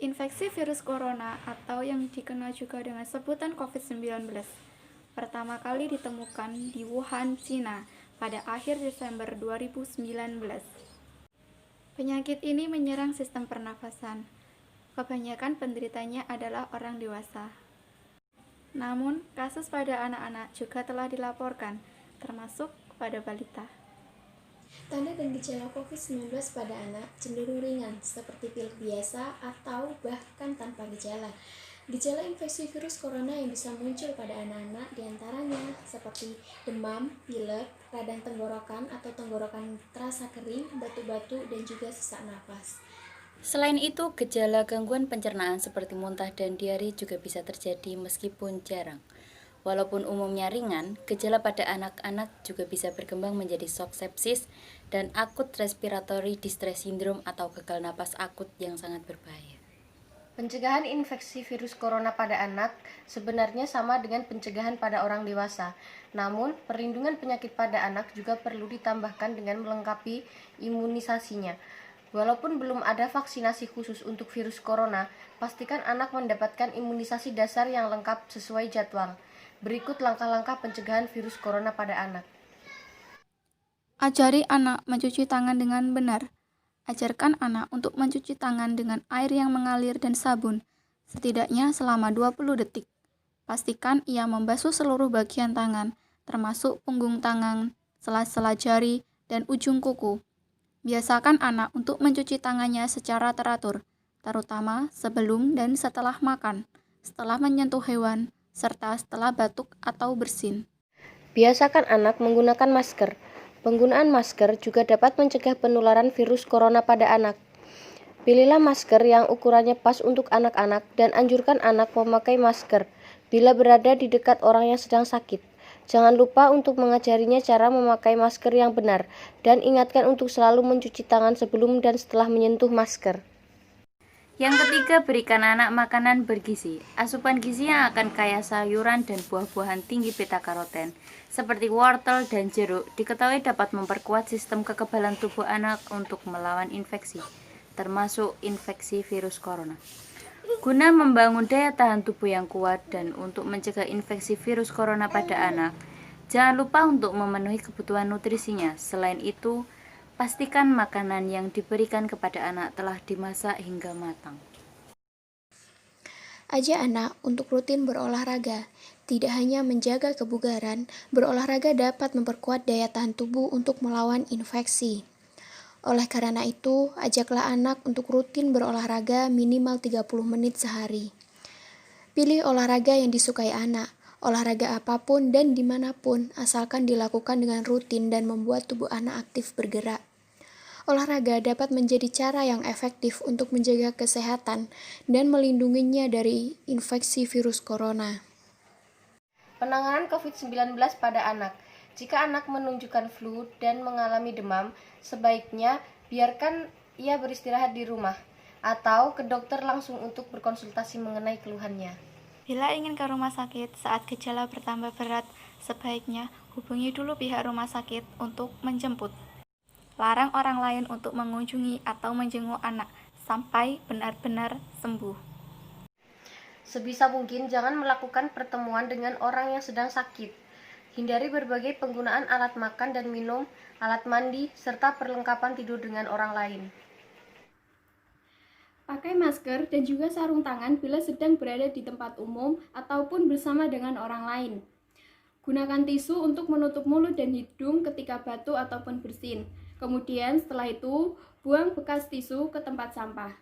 Infeksi virus corona atau yang dikenal juga dengan sebutan COVID-19 pertama kali ditemukan di Wuhan, Cina pada akhir Desember 2019. Penyakit ini menyerang sistem pernafasan. Kebanyakan penderitanya adalah orang dewasa. Namun, kasus pada anak-anak juga telah dilaporkan, termasuk pada balita. Tanda dan gejala COVID-19 pada anak cenderung ringan, seperti pilek biasa atau bahkan tanpa gejala. Gejala infeksi virus corona yang bisa muncul pada anak-anak diantaranya seperti demam, pilek, radang tenggorokan atau tenggorokan terasa kering, batu-batu, dan juga sesak napas. Selain itu, gejala gangguan pencernaan seperti muntah dan diare juga bisa terjadi meskipun jarang. Walaupun umumnya ringan, gejala pada anak-anak juga bisa berkembang menjadi shock sepsis dan akut respiratory distress syndrome atau gagal napas akut yang sangat berbahaya. Pencegahan infeksi virus corona pada anak sebenarnya sama dengan pencegahan pada orang dewasa. Namun, perlindungan penyakit pada anak juga perlu ditambahkan dengan melengkapi imunisasinya. Walaupun belum ada vaksinasi khusus untuk virus corona, pastikan anak mendapatkan imunisasi dasar yang lengkap sesuai jadwal. Berikut langkah-langkah pencegahan virus corona pada anak. Ajari anak mencuci tangan dengan benar. Ajarkan anak untuk mencuci tangan dengan air yang mengalir dan sabun, setidaknya selama 20 detik. Pastikan ia membasuh seluruh bagian tangan, termasuk punggung tangan, sela-sela jari, dan ujung kuku. Biasakan anak untuk mencuci tangannya secara teratur, terutama sebelum dan setelah makan, setelah menyentuh hewan, serta setelah batuk atau bersin. Biasakan anak menggunakan masker. Penggunaan masker juga dapat mencegah penularan virus corona pada anak. Pilihlah masker yang ukurannya pas untuk anak-anak dan anjurkan anak memakai masker bila berada di dekat orang yang sedang sakit. Jangan lupa untuk mengajarinya cara memakai masker yang benar dan ingatkan untuk selalu mencuci tangan sebelum dan setelah menyentuh masker. Yang ketiga, berikan anak makanan bergizi. Asupan gizi yang akan kaya sayuran dan buah-buahan tinggi beta-karoten, seperti wortel dan jeruk, diketahui dapat memperkuat sistem kekebalan tubuh anak untuk melawan infeksi, termasuk infeksi virus corona. Guna membangun daya tahan tubuh yang kuat dan untuk mencegah infeksi virus corona pada anak, jangan lupa untuk memenuhi kebutuhan nutrisinya. Selain itu, pastikan makanan yang diberikan kepada anak telah dimasak hingga matang. Ajak anak untuk rutin berolahraga. Tidak hanya menjaga kebugaran, berolahraga dapat memperkuat daya tahan tubuh untuk melawan infeksi. Oleh karena itu, ajaklah anak untuk rutin berolahraga minimal 30 menit sehari. Pilih olahraga yang disukai anak, olahraga apapun dan dimanapun, asalkan dilakukan dengan rutin dan membuat tubuh anak aktif bergerak. Olahraga dapat menjadi cara yang efektif untuk menjaga kesehatan dan melindunginya dari infeksi virus corona. Penanganan COVID-19 pada anak. Jika anak menunjukkan flu dan mengalami demam, sebaiknya biarkan ia beristirahat di rumah atau ke dokter langsung untuk berkonsultasi mengenai keluhannya. Bila ingin ke rumah sakit saat gejala bertambah berat, sebaiknya hubungi dulu pihak rumah sakit untuk menjemput. Larang orang lain untuk mengunjungi atau menjenguk anak sampai benar-benar sembuh. Sebisa mungkin jangan melakukan pertemuan dengan orang yang sedang sakit. Hindari berbagai penggunaan alat makan dan minum, alat mandi, serta perlengkapan tidur dengan orang lain. Pakai masker dan juga sarung tangan bila sedang berada di tempat umum ataupun bersama dengan orang lain. Gunakan tisu untuk menutup mulut dan hidung ketika batuk ataupun bersin. Kemudian setelah itu, buang bekas tisu ke tempat sampah.